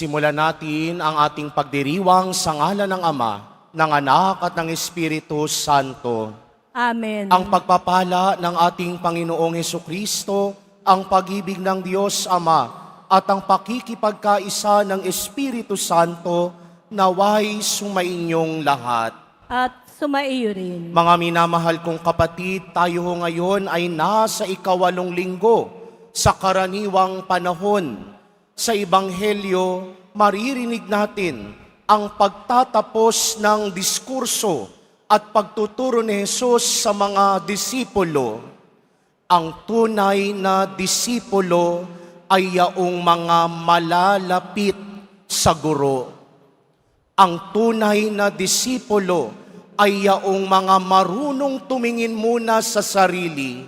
Simulan natin ang ating pagdiriwang sa ngalan ng Ama, ng Anak at ng Espiritu Santo. Amen. Ang pagpapala ng ating Panginoong Hesukristo, ang pag-ibig ng Diyos Ama, at ang pakikipagkaisa ng Espiritu Santo, naway sumainyong lahat. At sumaiyo rin. Mga minamahal kong kapatid, tayo ho ngayon ay nasa 8 linggo sa karaniwang panahon. Sa Ebanghelyo, maririnig natin ang pagtatapos ng diskurso at pagtuturo ni Jesus sa mga disipulo. Ang tunay na disipulo ay yaong mga malalapit sa guro. Ang tunay na disipulo ay yaong mga marunong tumingin muna sa sarili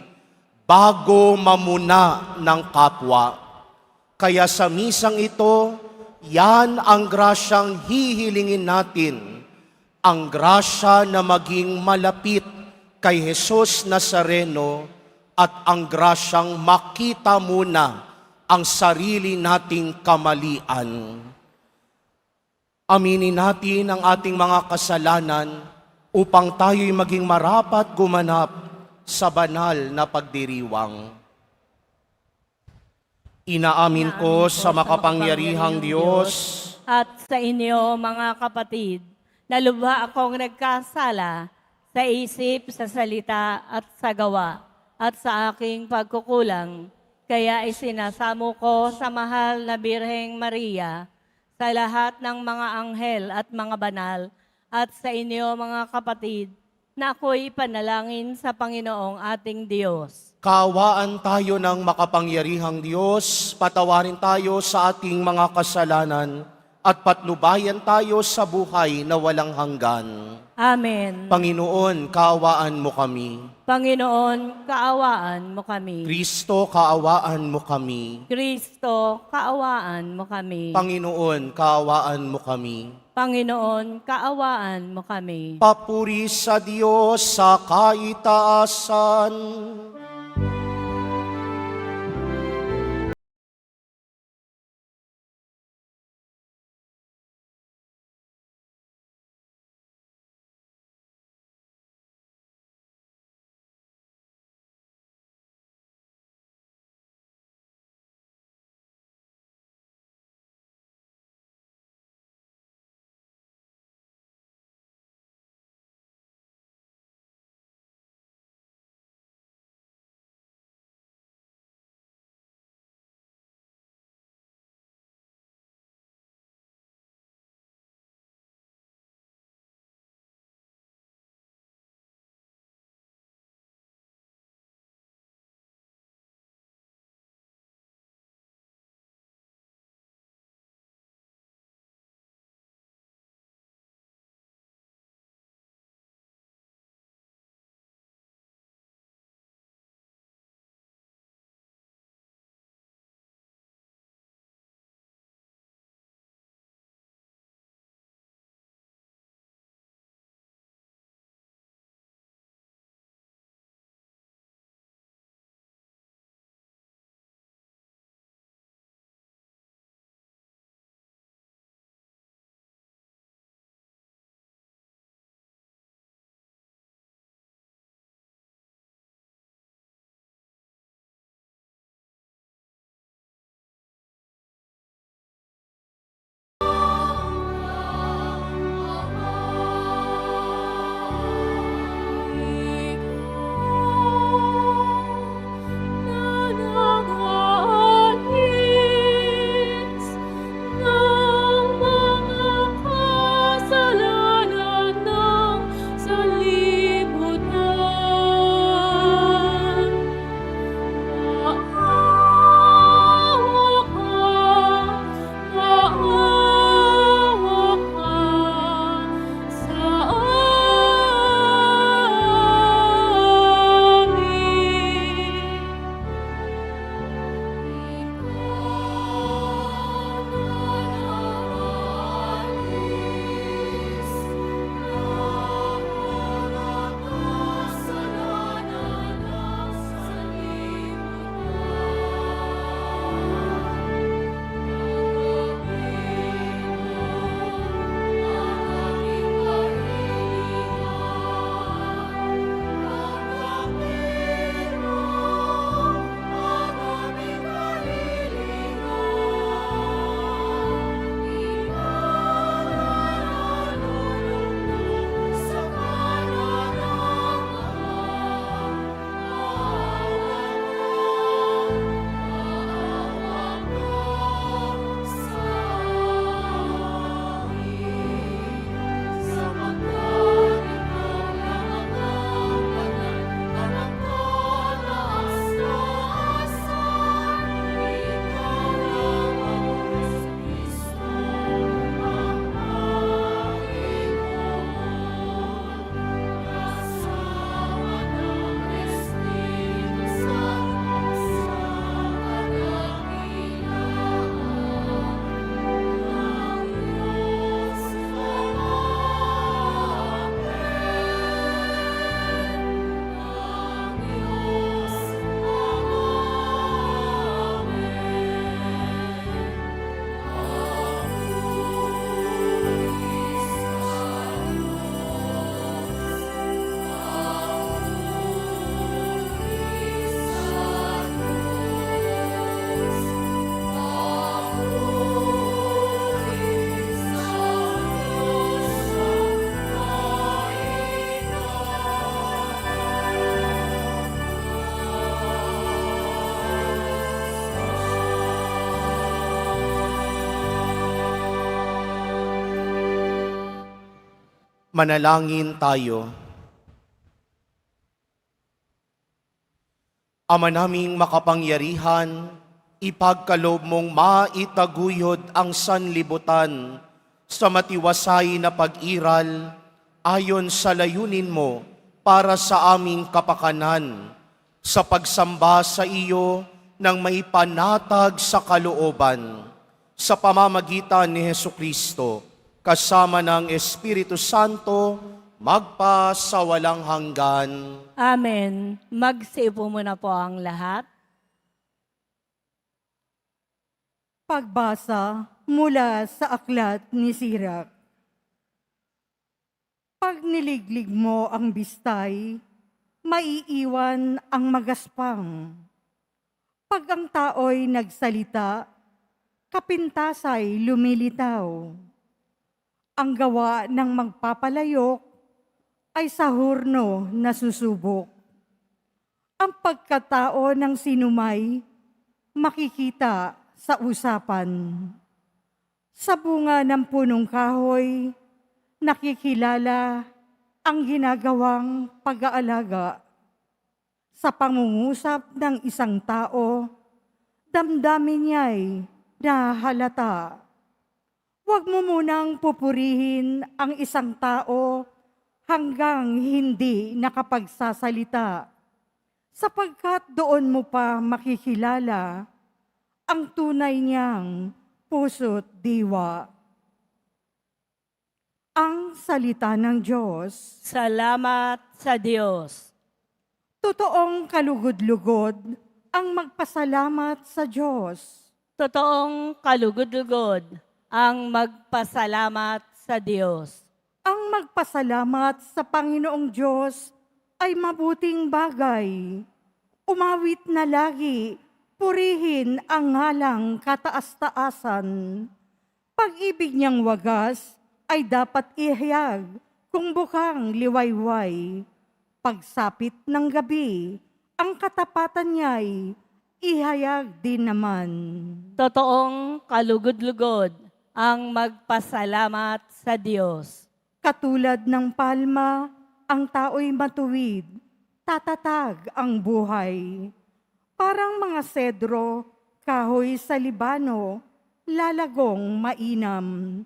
bago mamuna ng kapwa. Kaya sa misang ito, yan ang grasyang hihilingin natin. Ang grasya na maging malapit kay Jesus Nazareno at ang grasyang makita muna ang sarili nating kamalian. Aminin natin ang ating mga kasalanan upang tayo'y maging marapat gumanap sa banal na pagdiriwang. Inaamin ko sa makapangyarihang Diyos At sa inyo, mga kapatid, na lubha akong nagkasala sa isip, sa salita at sa gawa, at sa aking pagkukulang. Kaya isinasamo ko sa mahal na Birheng Maria, sa lahat ng mga anghel at mga banal, at sa inyo, mga kapatid, na ako'y panalangin sa Panginoong ating Diyos. Kaawaan tayo ng makapangyarihang Diyos, patawarin tayo sa ating mga kasalanan, at patnubayan tayo sa buhay na walang hanggan. Amen. Panginoon, kaawaan mo kami. Panginoon, kaawaan mo kami. Kristo, kaawaan mo kami. Kristo, kaawaan mo kami. Panginoon, kaawaan mo kami. Panginoon, kaawaan mo kami. Papuri sa Diyos sa kaitaasan. Manalangin tayo. Ama naming makapangyarihan, ipagkaloob mong maitaguyod ang sanlibutan sa matiwasay na pag-iral ayon sa layunin mo para sa aming kapakanan, sa pagsamba sa iyo ng may panatag sa kalooban, sa pamamagitan ni Hesukristo, kasama ng Espiritu Santo, magpa sa walang hanggan. Amen. Magsiupo muna po ang lahat. Pagbasa mula sa aklat ni Sirak. Pag niliglig mo ang bistay, maiiwan ang magaspang. Pag ang tao'y nagsalita, kapintasay lumilitaw. Ang gawa ng magpapalayok ay sa hurno na susubok. Ang pagkatao ng sinumay, makikita sa usapan. Sa bunga ng punong kahoy, nakikilala ang ginagawang pag-aalaga. Sa pangungusap ng isang tao, damdamin niya'y nahalata. Huwag mo munang pupurihin ang isang tao hanggang hindi nakapagsasalita, sapagkat doon mo pa makikilala ang tunay niyang puso't diwa. Ang salita ng Diyos. Salamat sa Diyos. Totoong kalugod-lugod ang magpasalamat sa Diyos. Totoong kalugod-lugod ang magpasalamat sa Diyos. Ang magpasalamat sa Panginoong Diyos ay mabuting bagay. Umawit na lagi, purihin ang ngalang kataas-taasan. Pag-ibig niyang wagas ay dapat ihayag kung bukang liwayway. Pagsapit ng gabi, ang katapatan niya'y ihayag din naman. Totoong kalugod-lugod ang magpasalamat sa Diyos. Katulad ng palma, ang tao'y matuwid, tatatag ang buhay. Parang mga sedro, kahoy sa Libano, lalagong mainam.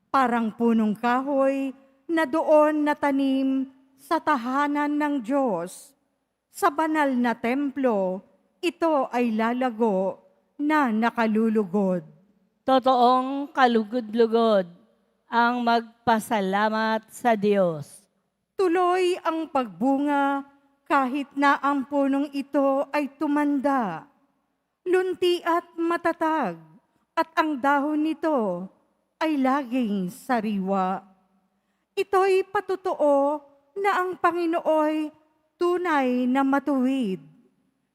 Parang punong kahoy na doon natanim sa tahanan ng Diyos. Sa banal na templo, ito ay lalago na nakalulugod. Totoong kalugod-lugod ang magpasalamat sa Diyos. Tuloy ang pagbunga kahit na ang punong ito ay tumanda. Lunti at matatag at ang dahon nito ay laging sariwa. Ito'y patotoo na ang Panginooy tunay na matuwid.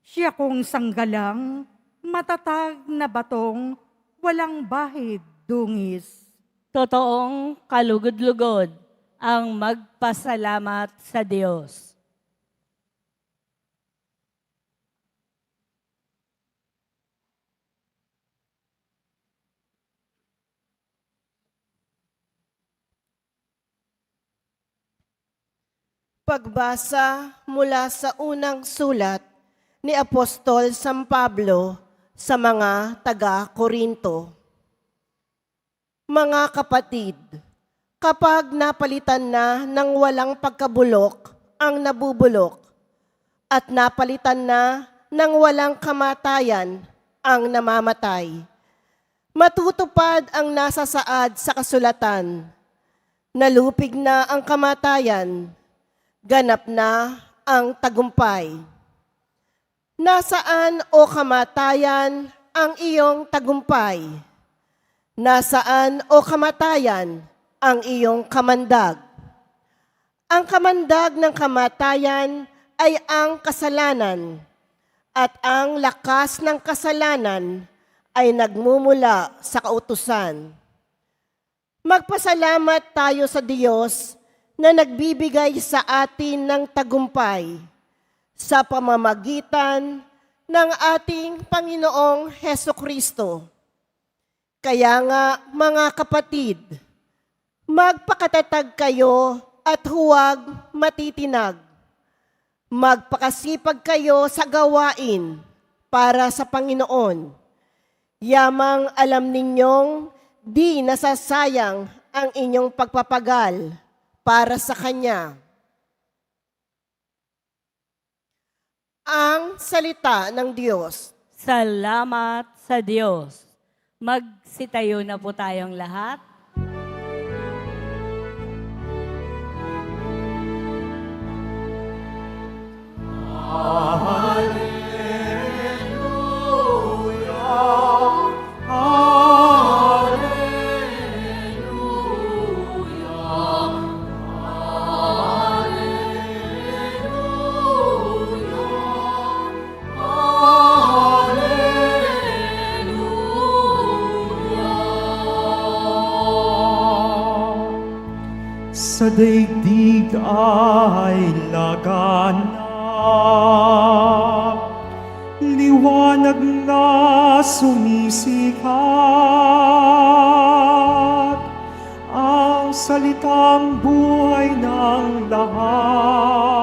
Siya kung sanggalang, matatag na batong, walang bahid dungis. Totoong kalugod-lugod ang magpasalamat sa Diyos. Pagbasa mula sa unang sulat ni Apostol San Pablo sa mga taga-Korinto. Mga kapatid, kapag napalitan na ng walang pagkabulok ang nabubulok at napalitan na ng walang kamatayan ang namamatay, matutupad ang nasa saad sa kasulatan. Nalupig na ang kamatayan, ganap na ang tagumpay. Nasaan o kamatayan ang iyong tagumpay? Nasaan o kamatayan ang iyong kamandag? Ang kamandag ng kamatayan ay ang kasalanan, at ang lakas ng kasalanan ay nagmumula sa kautusan. Magpasalamat tayo sa Diyos na nagbibigay sa atin ng tagumpay sa pamamagitan ng ating Panginoong Hesukristo. Kaya nga, mga kapatid, magpakatatag kayo at huwag matitinag. Magpakasipag kayo sa gawain para sa Panginoon. Yamang alam ninyong di nasasayang ang inyong pagpapagal para sa Kanya. Ang salita ng Diyos. Salamat sa Diyos. Magsitayo na po tayong lahat. Sa daigdig ay laganap, liwanag na sumisikat, ang salitang buhay ng lahat.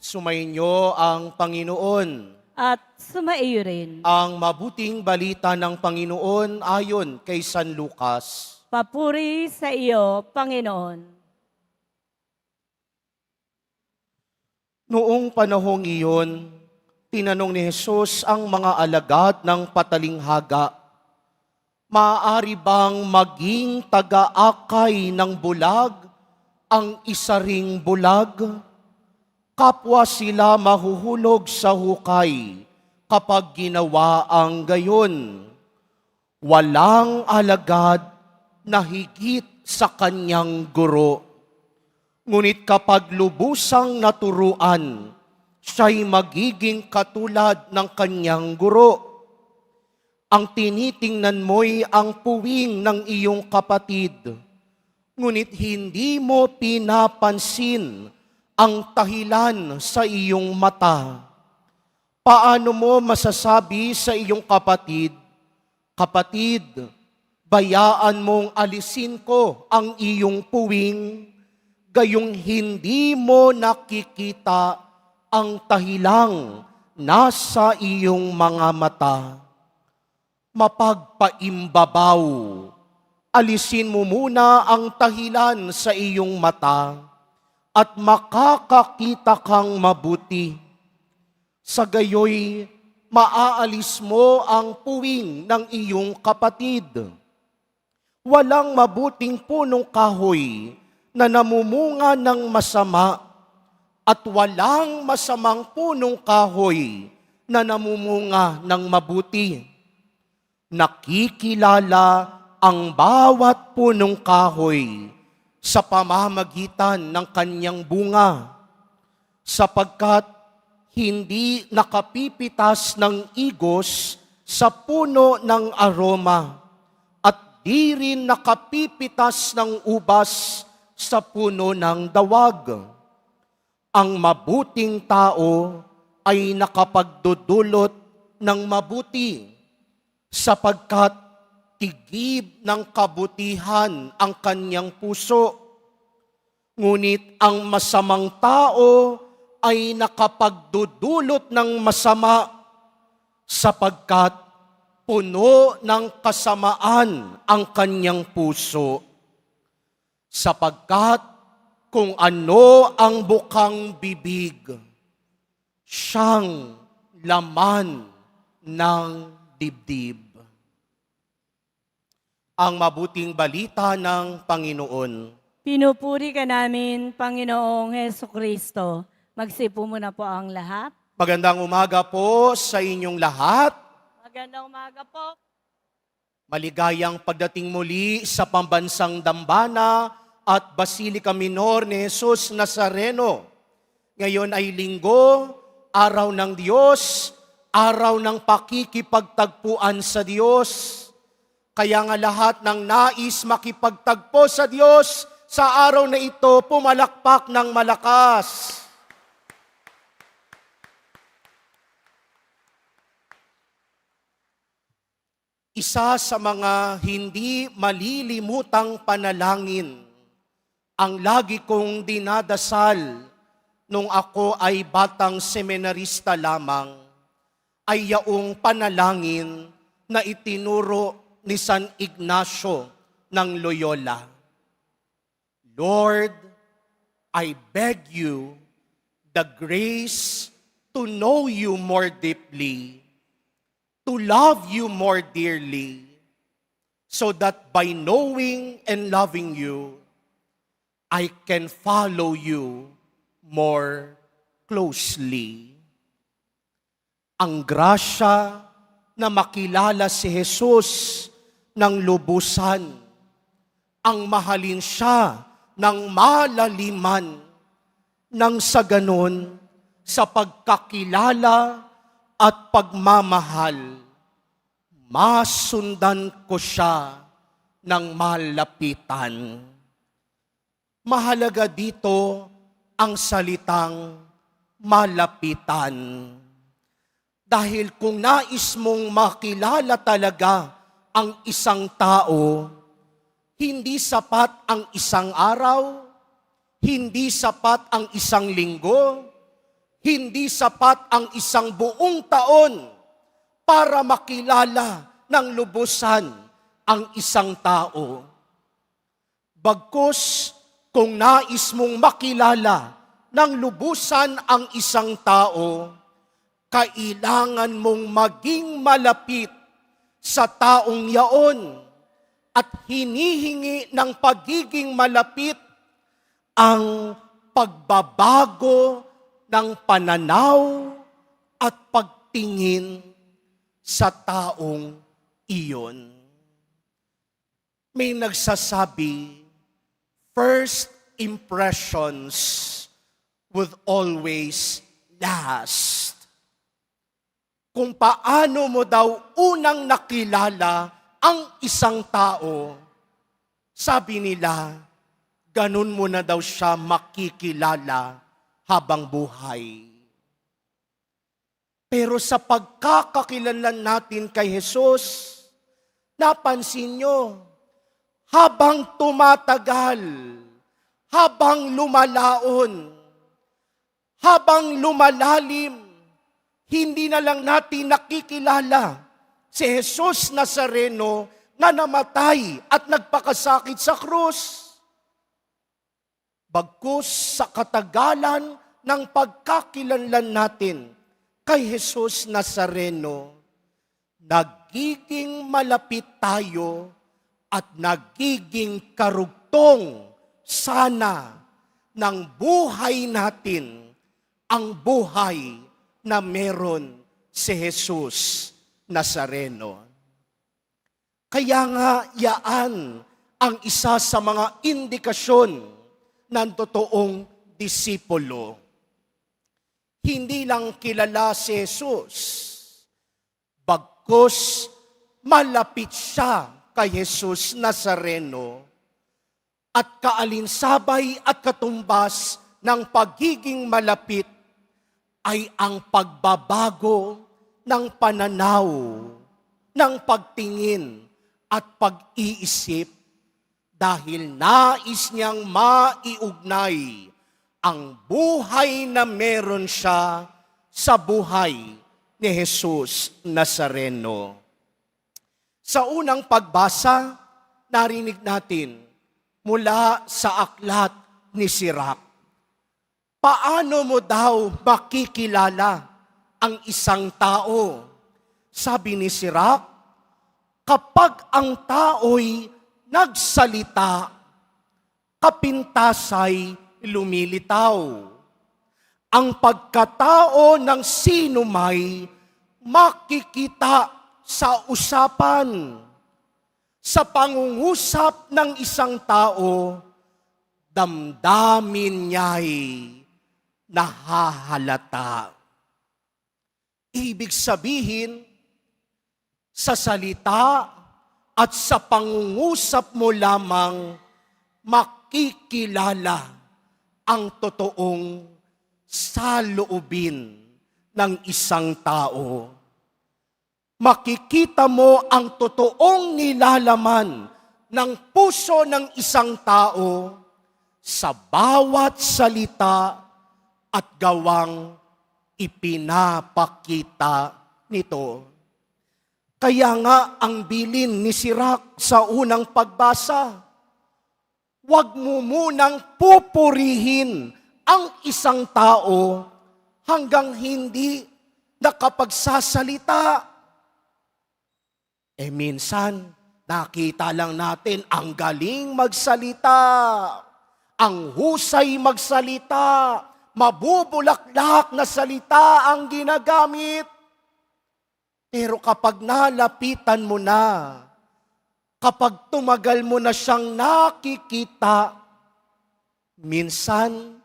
Sumainyo ang Panginoon. At sumaiyo rin. Ang mabuting balita ng Panginoon ayon kay San Lucas. Papuri sa iyo, Panginoon. Noong panahong iyon, tinanong ni Jesus ang mga alagad ng patalinghaga, maaari bang maging taga-akay ng bulag ang isa ring bulag? Kapwa sila mahuhulog sa hukay kapag ginawa ang gayon. Walang alagad na higit sa kanyang guro. Ngunit kapag lubusang naturuan, siya'y magiging katulad ng kanyang guro. Ang tinitingnan mo'y ang puwing ng iyong kapatid, ngunit hindi mo pinapansin ang tahilan sa iyong mata. Paano mo masasabi sa iyong kapatid, "Kapatid, bayaan mong alisin ko ang iyong puwing," gayong hindi mo nakikita ang tahilang nasa iyong mga mata? Mapagpaimbabaw, alisin mo muna ang tahilan sa iyong mata at makakakita kang mabuti. Sa gayoy, maaalis mo ang puwing ng iyong kapatid. Walang mabuting punong kahoy na namumunga ng masama at walang masamang punong kahoy na namumunga ng mabuti. Nakikilala ang bawat punong kahoy sa pamamagitan ng kanyang bunga, sapagkat hindi nakapipitas ng igos sa puno ng aroma at di rin nakapipitas ng ubas sa puno ng dawag. Ang mabuting tao ay nakapagdudulot ng mabuti, sapagkat tigib ng kabutihan ang kanyang puso. Ngunit ang masamang tao ay nakapagdudulot ng masama, sapagkat puno ng kasamaan ang kanyang puso. Sapagkat kung ano ang bukang bibig, siyang laman ng dibdib. Ang mabuting balita ng Panginoon. Pinupuri ka namin, Panginoong Hesukristo. Magsipo muna po ang lahat. Magandang umaga po sa inyong lahat. Magandang umaga po. Maligayang pagdating muli sa pambansang dambana at Basilica Minor ni Jesus Nazareno. Ngayon ay linggo, araw ng Diyos, araw ng pakikipagtagpuan sa Diyos. Kaya nga lahat ng nais makipagtagpo sa Diyos, sa araw na ito, pumalakpak ng malakas. Isa sa mga hindi malilimutang panalangin, ang lagi kong dinadasal nung ako ay batang seminarista lamang, ay yaong panalangin na itinuro ni San Ignacio ng Loyola. Lord, I beg you the grace to know you more deeply, to love you more dearly, so that by knowing and loving you, I can follow you more closely. Ang grasya na makilala si Jesus ng lubusan, ang mahalin siya ng malaliman, nang sa ganon, sa pagkakilala at pagmamahal, masundan ko siya ng malapitan. Mahalaga dito ang salitang malapitan. Dahil kung nais mong makilala talaga ang isang tao, hindi sapat ang isang araw, hindi sapat ang isang linggo, hindi sapat ang isang buong taon para makilala ng lubusan ang isang tao. Bagkus, kung nais mong makilala ng lubusan ang isang tao, kailangan mong maging malapit sa taong yaon at hinihingi ng pagiging malapit ang pagbabago ng pananaw at pagtingin sa taong iyon. May nagsasabi, first impressions will always last. Kung paano mo daw unang nakilala ang isang tao, sabi nila, ganun mo na daw siya makikilala habang buhay. Pero sa pagkakakilanlan natin kay Jesus, napansin nyo, habang tumatagal, habang lumalaon, habang lumalalim, hindi na lang natin nakikilala si Jesus Nazareno na namatay at nagpakasakit sa krus. Bagkus sa katagalan ng pagkakilanlan natin kay Jesus Nazareno, nagiging malapit tayo at nagiging karugtong sana ng buhay natin ang buhay na meron si Jesus Nazareno. Kaya nga yaan ang isa sa mga indikasyon ng totoong disipulo. Hindi lang kilala si Jesus, bagkus malapit siya kay Jesus Nazareno at kaalinsabay at katumbas ng pagiging malapit ay ang pagbabago ng pananaw, ng pagtingin at pag-iisip dahil nais niyang maiugnay ang buhay na meron siya sa buhay ni Jesus Nazareno. Sa unang pagbasa, narinig natin mula sa aklat ni Sirach. Paano mo daw makikilala ang isang tao? Sabi ni Sirach, kapag ang tao'y nagsalita, kapintasay lumilitaw. Ang pagkatao ng sinumay makikita sa usapan. Sa pangungusap ng isang tao, damdamin niya'y nahahalata. Ibig sabihin, sa salita at sa pangungusap mo lamang makikilala ang totoong saloobin ng isang tao. Makikita mo ang totoong nilalaman ng puso ng isang tao sa bawat salita at gawang ipinapakita nito. Kaya nga ang bilin ni Sirach sa unang pagbasa, huwag mo munang pupurihin ang isang tao hanggang hindi nakapagsasalita. Minsan, nakita lang natin ang galing magsalita, ang husay magsalita, mabubulaklak na salita ang ginagamit. Pero kapag nalapitan mo na, kapag tumagal mo na siyang nakikita, minsan,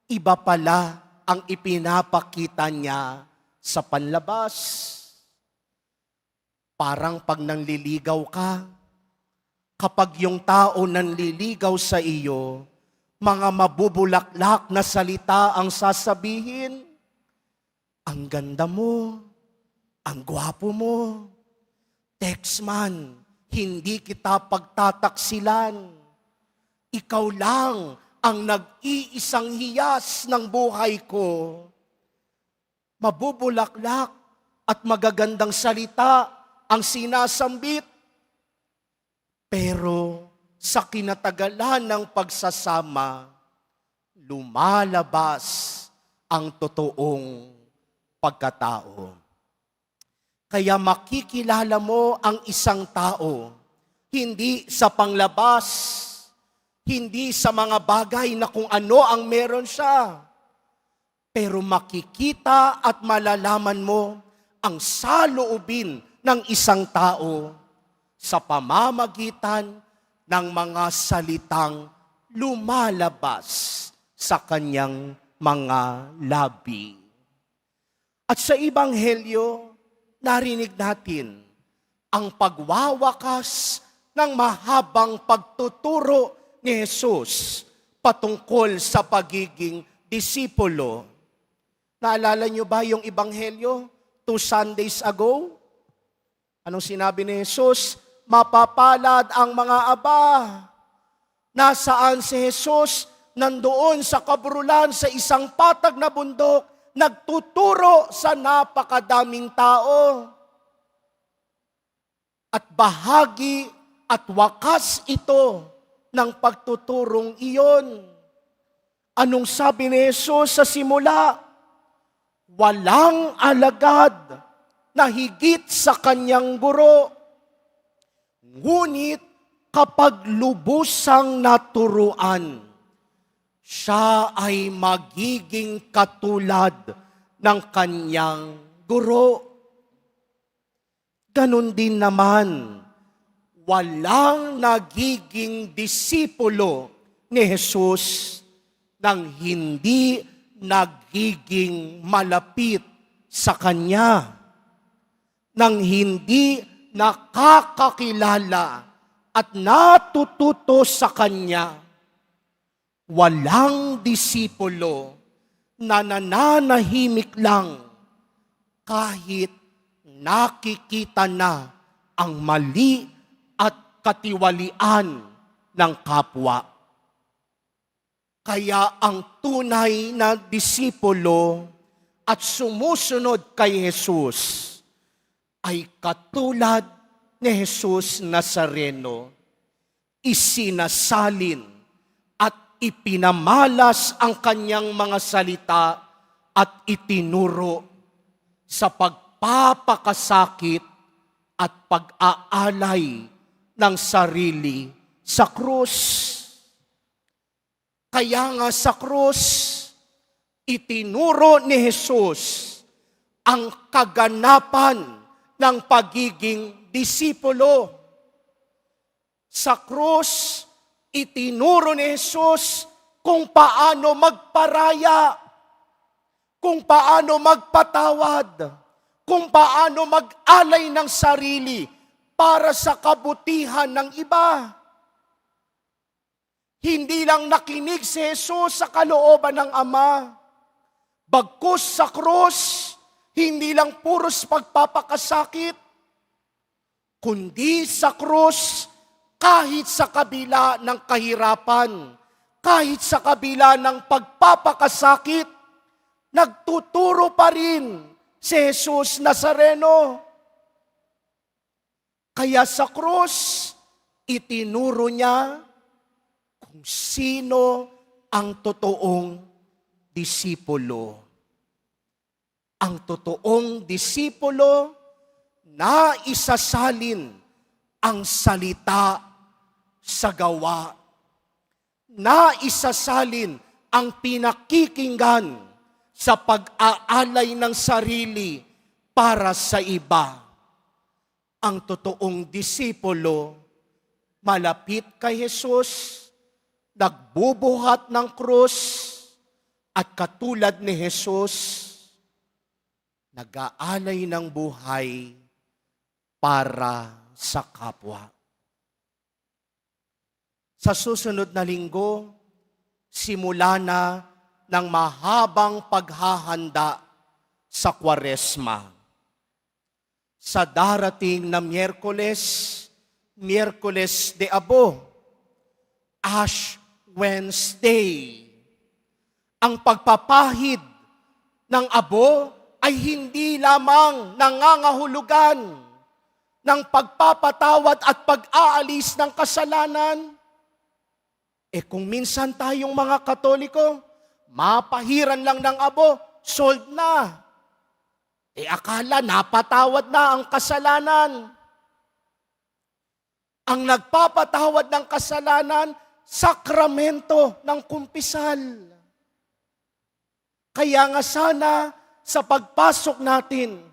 iba pala ang ipinapakita niya sa panlabas. Parang pag nanliligaw ka, kapag yung tao nanliligaw sa iyo, mga mabubulaklak na salita ang sasabihin. Ang ganda mo, ang gwapo mo, text man, hindi kita pagtataksilan. Ikaw lang ang nag-iisang hiyas ng buhay ko. Mabubulaklak at magagandang salita ang sinasambit. Pero sa kinatagalan ng pagsasama, lumalabas ang totoong pagkatao. Kaya makikilala mo ang isang tao, hindi sa panglabas, hindi sa mga bagay na kung ano ang meron siya. Pero makikita at malalaman mo ang saloobin ng isang tao sa pamamagitan ng mga salitang lumalabas sa kanyang mga labi. At sa Ebanghelyo, narinig natin ang pagwawakas ng mahabang pagtuturo ni Jesus patungkol sa pagiging disipulo. Naalala niyo ba yung Ebanghelyo 2 Sundays ago? Anong sinabi ni Jesus? Mapapalad ang mga aba. Nasaan si Jesus? Nandoon sa kabrulan sa isang patag na bundok, nagtuturo sa napakadaming tao. At bahagi at wakas ito ng pagtuturong iyon. Anong sabi ni Jesus sa simula? Walang alagad na higit sa kanyang guro. Ngunit kapag lubusang naturuan, siya ay magiging katulad ng kanyang guro. Ganon din naman, walang nagiging disipulo ni Jesus nang hindi nagiging malapit sa Kanya, nang hindi nakakakilala at natututo sa Kanya. Walang disipulo na nananahimik lang kahit nakikita na ang mali at katiwalian ng kapwa. Kaya ang tunay na disipulo at sumusunod kay Jesus ay katulad ni Jesus Nazareno, isinasalin ipinamalas ang kanyang mga salita at itinuro sa pagpapakasakit at pag-aalay ng sarili sa krus. Kaya nga sa krus, itinuro ni Jesus ang kaganapan ng pagiging disipulo. Sa krus, itinuro ni Jesus kung paano magparaya, kung paano magpatawad, kung paano mag-alay ng sarili para sa kabutihan ng iba. Hindi lang nakinig si Jesus sa kalooban ng Ama, bagkus sa krus, hindi lang puros pagpapakasakit, kundi sa krus, kahit sa kabila ng kahirapan, kahit sa kabila ng pagpapakasakit, nagtuturo pa rin si Jesus Nazareno. Kaya sa krus, itinuro niya kung sino ang totoong disipulo. Ang totoong disipulo na isasalin ang salita sa gawa, na isasalin ang pinakikinggan sa pag-aalay ng sarili para sa iba. Ang totoong disipulo, malapit kay Jesus, nagbubuhat ng krus, at katulad ni Jesus, nag-aalay ng buhay para sa kapwa. Sa susunod na linggo, simula na ng mahabang paghahanda sa Kwaresma. Sa darating na Miyerkules de Abo, Ash Wednesday, ang pagpapahid ng abo ay hindi lamang nangangahulugan ng pagpapatawad at pag-aalis ng kasalanan. Kung minsan tayong mga Katoliko, mapahiran lang ng abo, solved na. Akala napatawad na ang kasalanan. Ang nagpapatawad ng kasalanan, sakramento ng kumpisal. Kaya nga sana sa pagpasok natin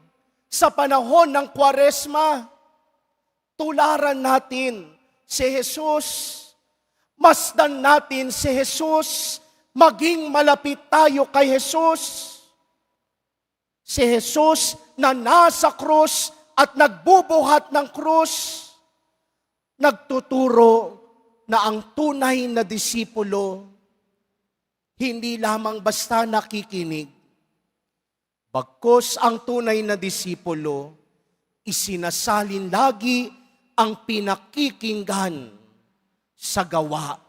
sa panahon ng Kwaresma, tularan natin si Jesus, masdan natin si Jesus, maging malapit tayo kay Jesus. Si Jesus na nasa krus at nagbubuhat ng krus, nagtuturo na ang tunay na disipulo, hindi lamang basta nakikinig, bagkus ang tunay na disipulo, isinasalin lagi ang pinakikinggan sa gawa,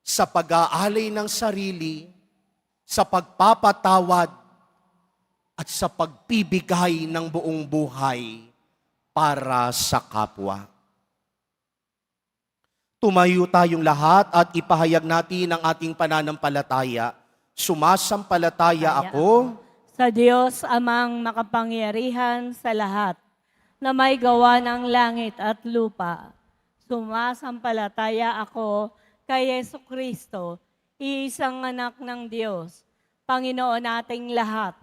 sa pag-aalay ng sarili, sa pagpapatawad, at sa pagpibigay ng buong buhay para sa kapwa. Tumayo tayong lahat at ipahayag natin ang ating pananampalataya. Sumasampalataya ako sa Diyos amang makapangyarihan sa lahat, na may gawa ng langit at lupa. Sumasampalataya ako kay Jesucristo, iisang anak ng Diyos, Panginoon nating lahat.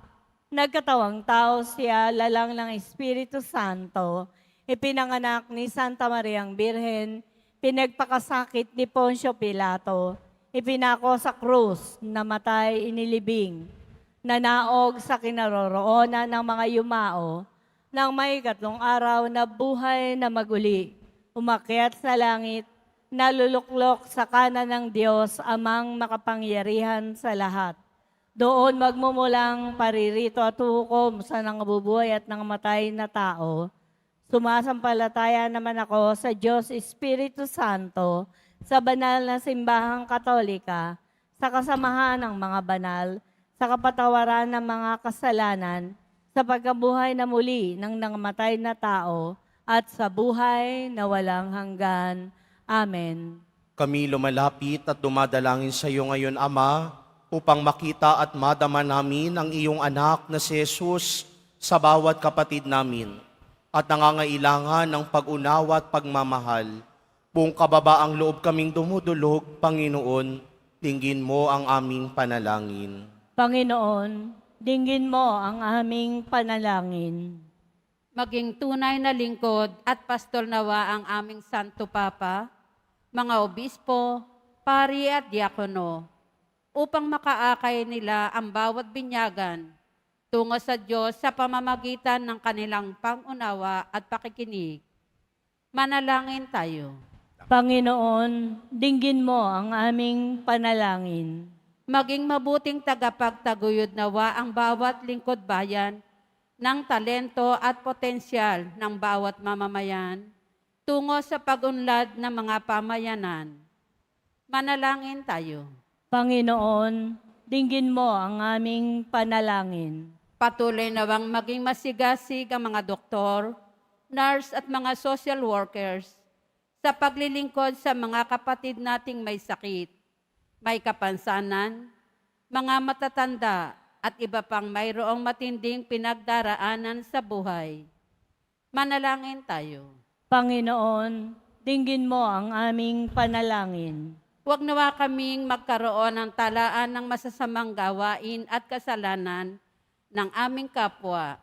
Nagkatawang tao siya, lalang ng Espiritu Santo, ipinanganak ni Santa Mariang Birhen, pinagpakasakit ni Poncio Pilato, ipinako sa krus, namatay, inilibing, nanaog sa kinaroroonan ng mga yumao, nang may 3 araw na buhay na maguli, umakyat sa langit, naluluklok sa kanan ng Diyos amang makapangyarihan sa lahat. Doon magmumulang paririto at hukom sa nangabubuhay at nangamatay na tao. Sumasampalataya naman ako sa Diyos Espiritu Santo, sa banal na simbahang Katolika, sa kasamahan ng mga banal, sa kapatawaran ng mga kasalanan, sa pagkabuhay na muli ng nangamatay na tao, at sa buhay na walang hanggan. Amen. Kami lumalapit at dumadalangin sa iyo ngayon, Ama, upang makita at madama namin ang iyong anak na si Jesus sa bawat kapatid namin at nangangailangan ng pag-unawa at pagmamahal. Buong kababaang loob kaming dumudulog, Panginoon, dinggin mo ang aming panalangin. Panginoon, dinggin mo ang aming panalangin. Maging tunay na lingkod at pastol nawa ang aming Santo Papa, mga obispo, pari at diakono, upang makaakay nila ang bawat binyagan tungo sa Diyos sa pamamagitan ng kanilang pangunawa at pakikinig. Manalangin tayo. Panginoon, dinggin mo ang aming panalangin. Maging mabuting tagapagtaguyod nawa ang bawat lingkod bayan ng talento at potensyal ng bawat mamamayan tungo sa pag-unlad ng mga pamayanan. Manalangin tayo. Panginoon, dinggin mo ang aming panalangin. Patuloy nawang maging masigasig ang mga doktor, nurse at mga social workers sa paglilingkod sa mga kapatid nating may sakit, may kapansanan, mga matatanda at iba pang mayroong matinding pinagdaraanan sa buhay. Manalangin tayo. Panginoon, dinggin mo ang aming panalangin. Huwag nawa kaming magkaroon ng talaan ng masasamang gawain at kasalanan ng aming kapwa.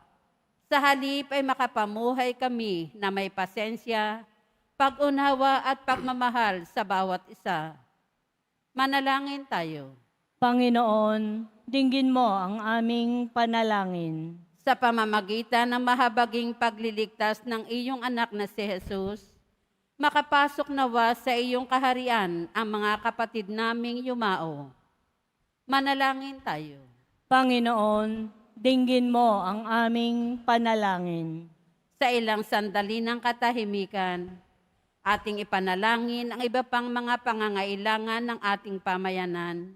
Sa halip ay makapamuhay kami na may pasensya, pag-unawa at pagmamahal sa bawat isa. Manalangin tayo. Panginoon, dinggin mo ang aming panalangin. Sa pamamagitan ng mahabaging pagliligtas ng iyong anak na si Jesus, makapasok nawa sa iyong kaharian ang mga kapatid naming yumao. Manalangin tayo. Panginoon, dinggin mo ang aming panalangin. Sa ilang sandali ng katahimikan, ating ipanalangin ang iba pang mga pangangailangan ng ating pamayanan.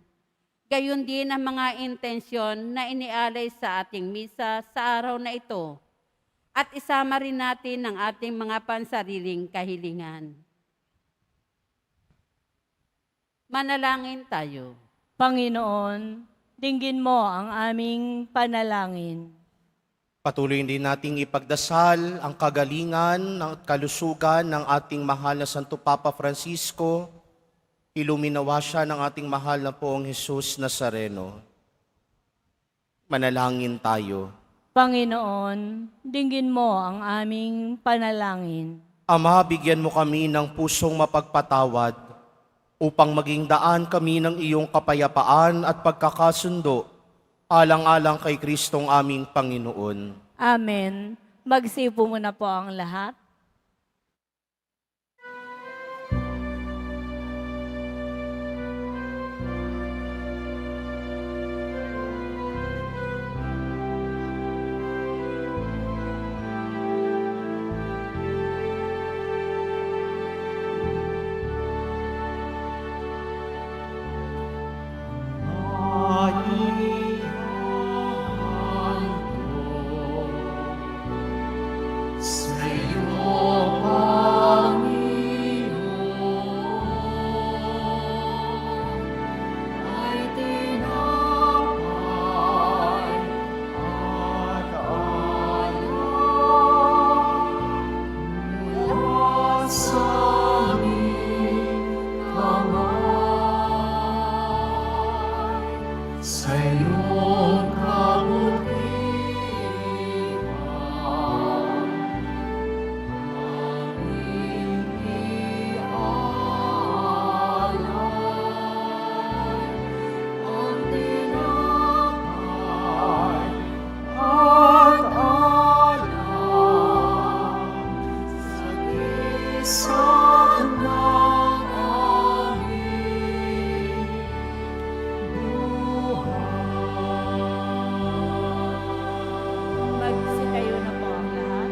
Gayon din ang mga intensyon na inialay sa ating misa sa araw na ito. At isama rin natin ang ating mga pansariling kahilingan. Manalangin tayo. Panginoon, dinggin mo ang aming panalangin. Patuloy din nating ipagdasal ang kagalingan at kalusugan ng ating mahal na Santo Papa Francisco. Iluminawa siya ng ating mahal na poong Jesus Nazareno. Manalangin tayo. Panginoon, dinggin mo ang aming panalangin. Ama, bigyan mo kami ng pusong mapagpatawad upang maging daan kami ng iyong kapayapaan at pagkakasundo alang-alang kay Kristong aming Panginoon. Amen. Magsipo muna po ang lahat. Magsitayo na po ang lahat.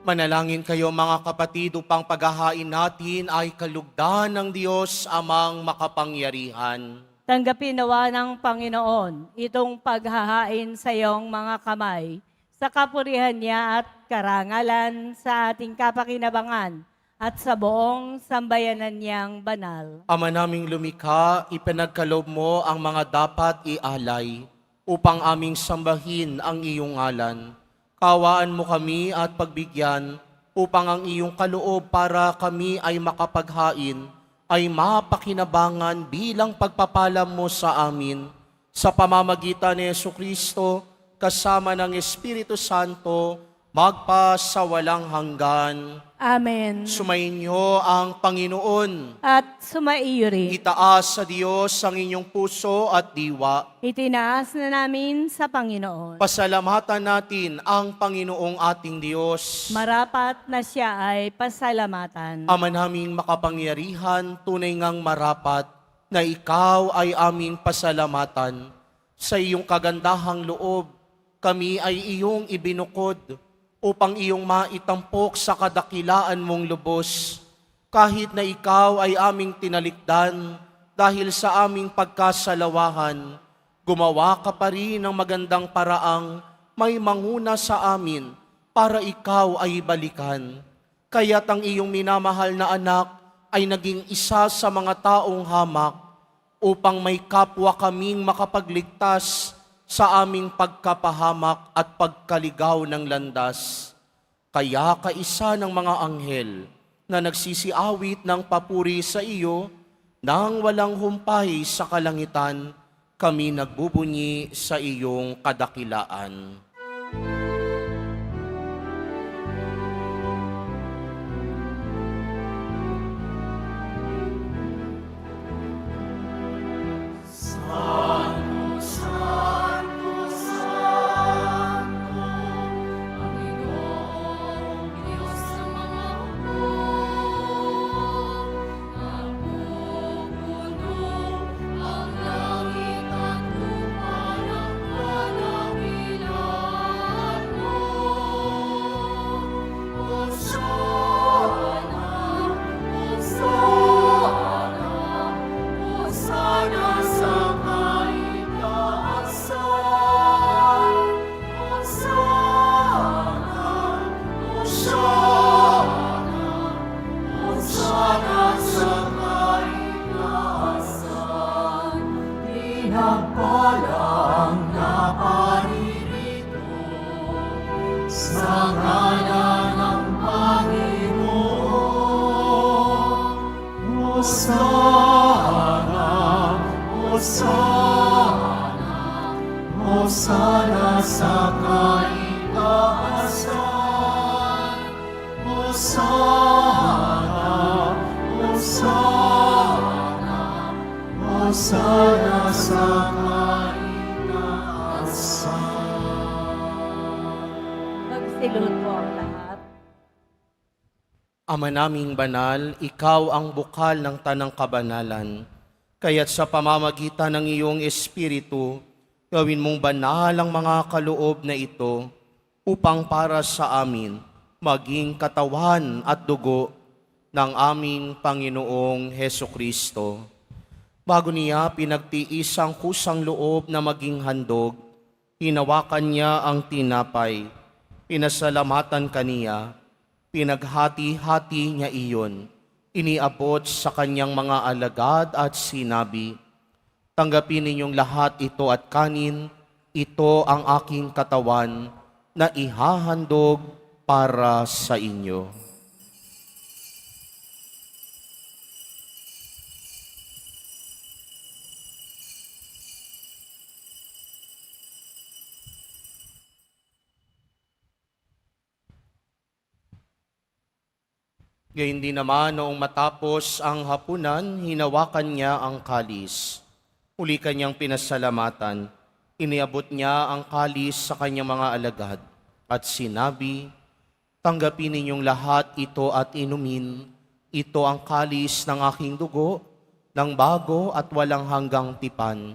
Manalangin kayo mga kapatid upang paghahain natin ay kalugdan ng Diyos amang makapangyarihan. Tanggapin nawa ng Panginoon itong paghahain sa iyong mga kamay, sa kapurihan niya at karangalan sa ating kapakinabangan at sa buong sambayanan niyang banal. Ama naming lumikha, ipinagkaloob mo ang mga dapat ialay upang aming sambahin ang iyong ngalan. Kawaan mo kami at pagbigyan upang ang iyong kaloob para kami ay makapaghain ay mapakinabangan bilang pagpapala mo sa amin sa pamamagitan ni Jesucristo kasama ng Espiritu Santo magpa sa walang hanggan. Amen. Sumainyo ang Panginoon. At sumaiyo rin. Itaas sa Diyos ang inyong puso at diwa. Itinaas na namin sa Panginoon. Pasalamatan natin ang Panginoong ating Diyos. Marapat na siya ay pasalamatan. Ama naming makapangyarihan, tunay ngang marapat na ikaw ay aming pasalamatan. Sa iyong kagandahang loob, kami ay iyong ibinukod upang iyong maitampok sa kadakilaan mong lubos. Kahit na ikaw ay aming tinalikdan dahil sa aming pagkasalawahan, gumawa ka pa rin ng magandang paraang may manguna sa amin para ikaw ay balikan. Kaya't ang iyong minamahal na anak ay naging isa sa mga taong hamak upang may kapwa kaming makapagligtas sa aming pagkapahamak at pagkaligaw ng landas. Kaya kaisa ng mga anghel na nagsisiawit ng papuri sa iyo, nang walang humpay sa kalangitan, kami nagbubunyi sa iyong kadakilaan. Hosana, Hosana, Hosana sa kaitaasan. Hosana, Hosana, Hosana sa kaitaasan. Magsilod po ang lahat. Ama naming banal, ikaw ang bukal ng tanang kabanalan. Kaya't sa pamamagitan ng iyong Espiritu, gawin mong banal ang mga kaloob na ito upang para sa amin maging katawan at dugo ng aming Panginoong Heso Kristo. Bago niya pinagtiis ang kusang loob na maging handog, hinawakan niya ang tinapay, pinasalamatan kaniya, pinaghati-hati niya iyon, iniabot sa kanyang mga alagad at sinabi, "Tanggapin ninyong lahat ito at kanin, ito ang aking katawan na ihahandog para sa inyo." Gayun din naman noong matapos ang hapunan, hinawakan niya ang kalis. Uli kanyang pinasalamatan, iniabot niya ang kalis sa kanyang mga alagad at sinabi, "Tanggapin ninyong lahat ito at inumin. Ito ang kalis ng aking dugo, ng bago at walang hanggang tipan.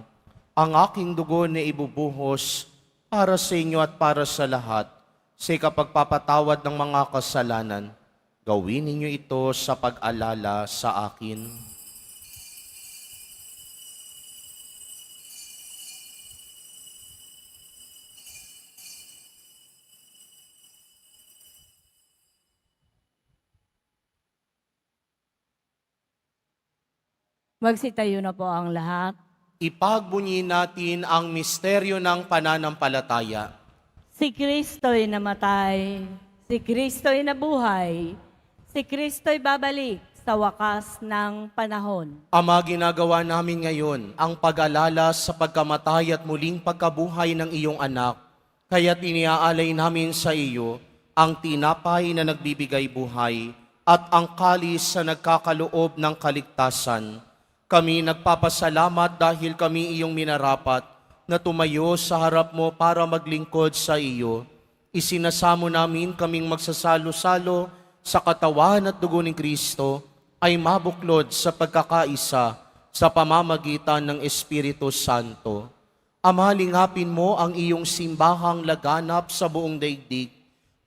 Ang aking dugo na ibubuhos para sa inyo at para sa lahat, sa ikapagpapatawad ng mga kasalanan. Gawin ninyo ito sa pag-alala sa akin." Magsitayo na po ang lahat. Ipagbunyi natin ang misteryo ng pananampalataya. Si Kristo'y namatay, si Kristo'y nabuhay, si Kristo'y babalik sa wakas ng panahon. Ama, ginagawa namin ngayon ang pag-alala sa pagkamatay at muling pagkabuhay ng iyong anak. Kaya't iniaalay namin sa iyo ang tinapay na nagbibigay buhay, at ang kalis na nagkakaloob ng kaligtasan. Kami nagpapasalamat dahil kami iyong minarapat na tumayo sa harap mo para maglingkod sa iyo. Isinasamo namin kaming magsasalo-salo sa katawan at dugo ni Kristo ay mabuklod sa pagkakaisa sa pamamagitan ng Espiritu Santo. Ama, lingapin mo ang iyong simbahang laganap sa buong daigdig.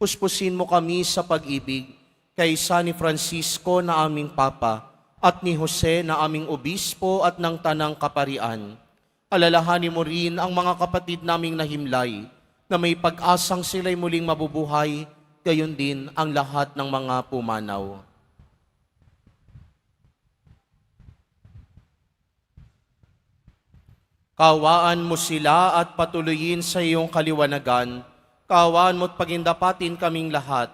Puspusin mo kami sa pag-ibig kaysa ni Francisco na aming Papa at ni Jose na aming Obispo at ng Tanang Kaparian. Alalahanin mo rin ang mga kapatid naming nahimlay na may pag-asang sila'y muling mabubuhay, gayon din ang lahat ng mga pumanaw. Kaawaan mo sila at patuloyin sa iyong kaliwanagan. Kaawaan mo't pagindapatin kaming lahat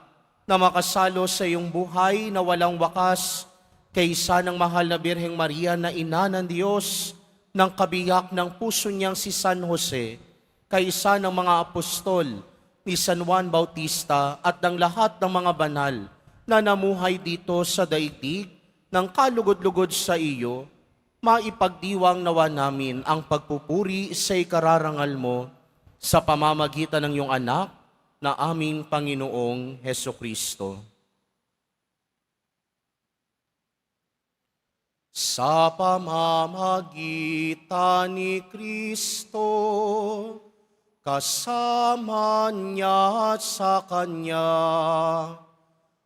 na makasalo sa iyong buhay na walang wakas kaysa ng mahal na Birheng Maria na ina ng Diyos, ng kabiyak ng puso niyang si San Jose, kaysa ng mga apostol ni San Juan Bautista at ng lahat ng mga banal na namuhay dito sa daigdig ng kalugod-lugod sa iyo, maipagdiwang nawa namin ang pagpupuri sa ikararangal mo sa pamamagitan ng iyong anak na aming Panginoong Hesukristo. Sa pamamagitan ni Kristo, kasama niya at sa Kanya,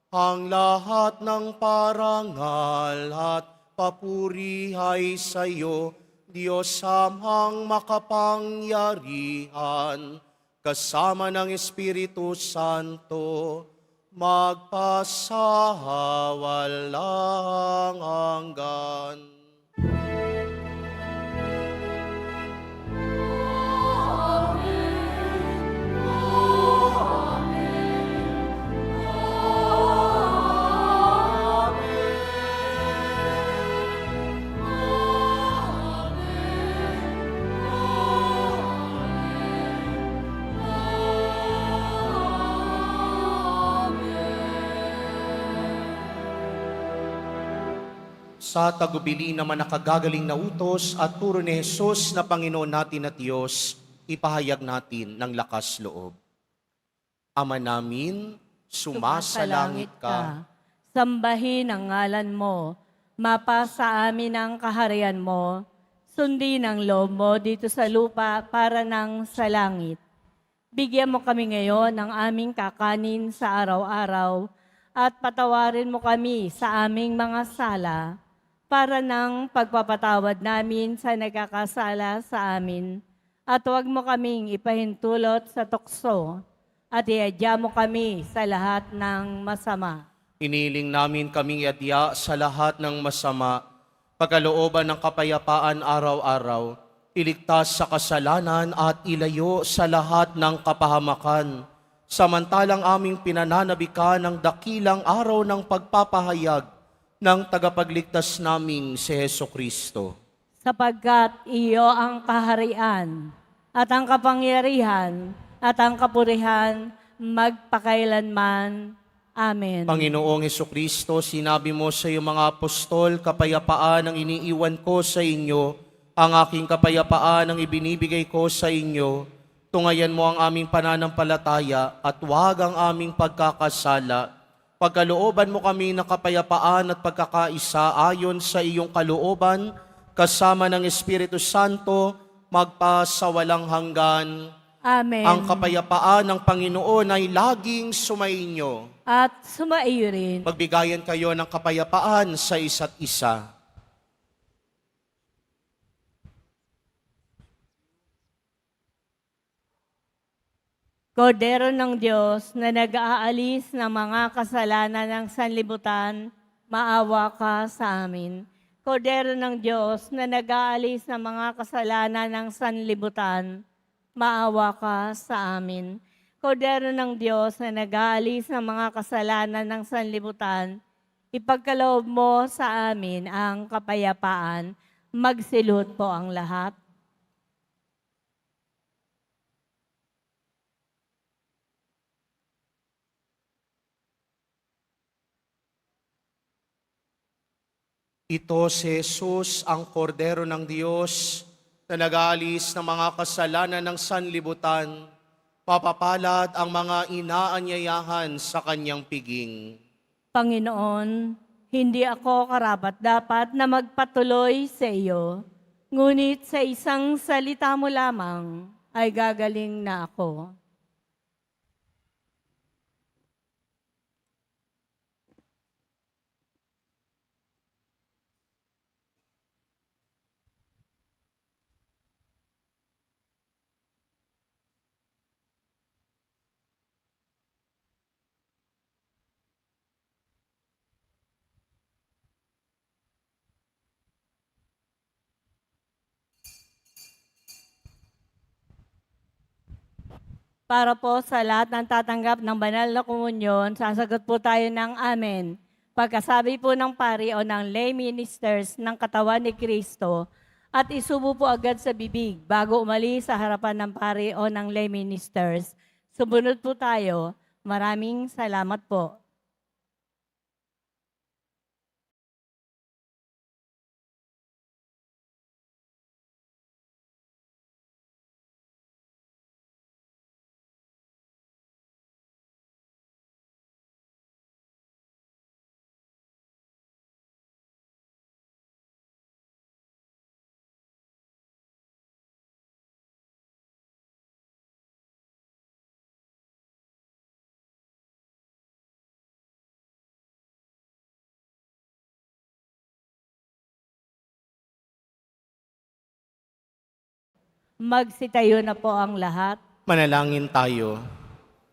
ang lahat ng parangal at papuri ay sa iyo, Diyos Amang makapangyarihan, kasama ng Espiritu Santo, magpasawalang hanggan. Sa tagubili naman nakagagaling na utos at turo ni Jesus na Panginoon natin at Diyos, ipahayag natin ng lakas loob. Ama namin, sumasalangit ka. Sambahin ang ngalan mo. Mapasa amin ang kaharian mo. Sundin ang loob mo dito sa lupa para nang sa langit. Bigyan mo kami ngayon ng aming kakanin sa araw-araw at patawarin mo kami sa aming mga sala para ng pagpapatawad namin sa nagkakasala sa amin. At huwag mo kaming ipahintulot sa tukso at iadya mo kami sa lahat ng masama. Iniling namin kaming iadya sa lahat ng masama, pagkalooban ng kapayapaan araw-araw, iligtas sa kasalanan at ilayo sa lahat ng kapahamakan, samantalang aming pinananabikan ng dakilang araw ng pagpapahayag ng tagapagligtas naming si Hesukristo. Sapagkat iyo ang kaharian at ang kapangyarihan at ang kapurihan magpakailanman. Amen. Panginoong Hesukristo, sinabi mo sa iyong mga apostol, kapayapaan ang iniiwan ko sa inyo, ang aking kapayapaan ang ibinibigay ko sa inyo. Tungayan mo ang aming pananampalataya at huwag ang aming pagkakasala. Pagkalooban mo kami ng kapayapaan at pagkakaisa ayon sa iyong kalooban, kasama ng Espiritu Santo, magpasawalang hanggan. Amen. Ang kapayapaan ng Panginoon ay laging sumainyo. At sumaiyo rin. Magbigayan kayo ng kapayapaan sa isa't isa. Kordero ng Diyos na nag-aalis ng mga kasalanan ng sanlibutan, maawa ka sa amin. Kordero ng Diyos na nag-aalis ng mga kasalanan ng sanlibutan, maawa ka sa amin. Kordero ng Diyos na nag-aalis ng mga kasalanan ng sanlibutan, ipagkaloob mo sa amin ang kapayapaan. Magsilot po ang lahat. Ito si Jesus, ang kordero ng Diyos, na nag-aalis ng mga kasalanan ng sanlibutan. Papapalad ang mga inaanyayahan sa kanyang piging. Panginoon, hindi ako karapat-dapat na magpatuloy sa iyo, ngunit sa isang salita mo lamang ay gagaling na ako. Para po sa lahat ng tatanggap ng banal na komunyon, sasagot po tayo ng amen. Pagkasabi po ng pari o ng lay ministers ng katawan ni Kristo at isubo po agad sa bibig bago umalis sa harapan ng pari o ng lay ministers. Sumunod po tayo. Maraming salamat po. Magsitayo na po ang lahat. Manalangin tayo.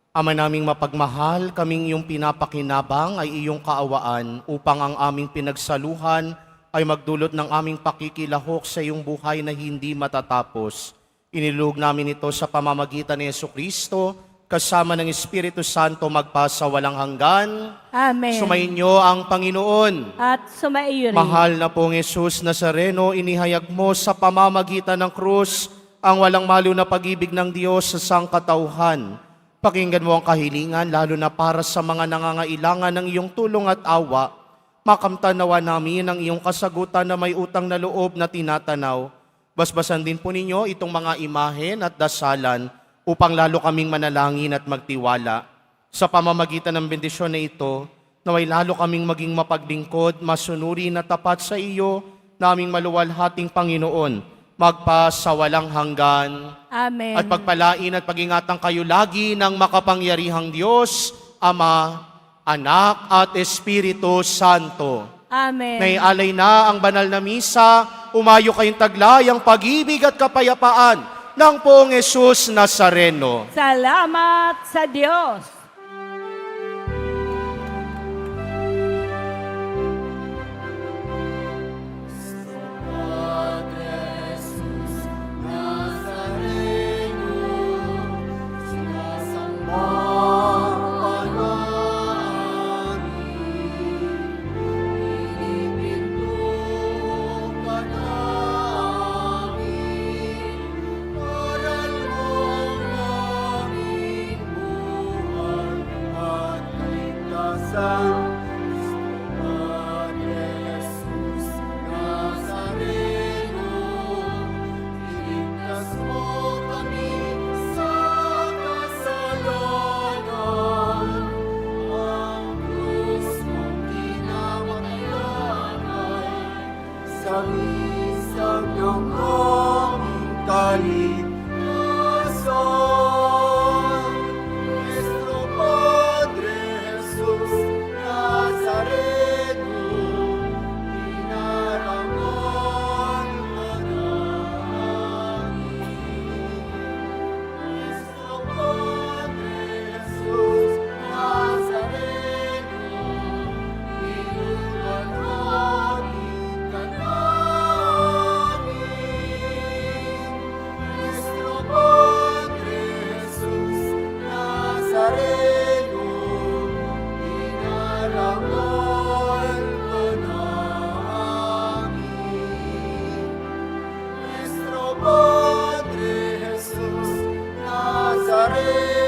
Ama naming mapagmahal, kaming iyong pinapakinabang ay iyong kaawaan upang ang aming pinagsaluhan ay magdulot ng aming pakikilahok sa iyong buhay na hindi matatapos. Inilug namin ito sa pamamagitan ni Jesucristo, kasama ng Espiritu Santo magpasa walang hanggan. Amen. Sumainyo ang Panginoon. At sumaiyo rin. Mahal na pong Jesus Nazareno, inihayag mo sa pamamagitan ng krus ang walang malo na pag-ibig ng Diyos sa sangkatauhan. Pakinggan mo ang kahilingan, lalo na para sa mga nangangailangan ng iyong tulong at awa. Makamtan nawa namin ang iyong kasagutan na may utang na loob na tinatanaw. Basbasan din po ninyo itong mga imahen at dasalan upang lalo kaming manalangin at magtiwala. Sa pamamagitan ng bendisyon na ito, naway lalo kaming maging mapaglingkod, masunuri na tapat sa iyo, naming maluwalhating Panginoon, magpa sa walang hanggan. Amen. At pagpalain at pag-ingatan kayo lagi ng makapangyarihang Diyos, Ama, Anak at Espiritu Santo. Amen. Naialay na ang banal na misa, umayo kayong taglay ang pag-ibig at kapayapaan ng poong Jesus Nazareno. Salamat sa Diyos. Nazareno.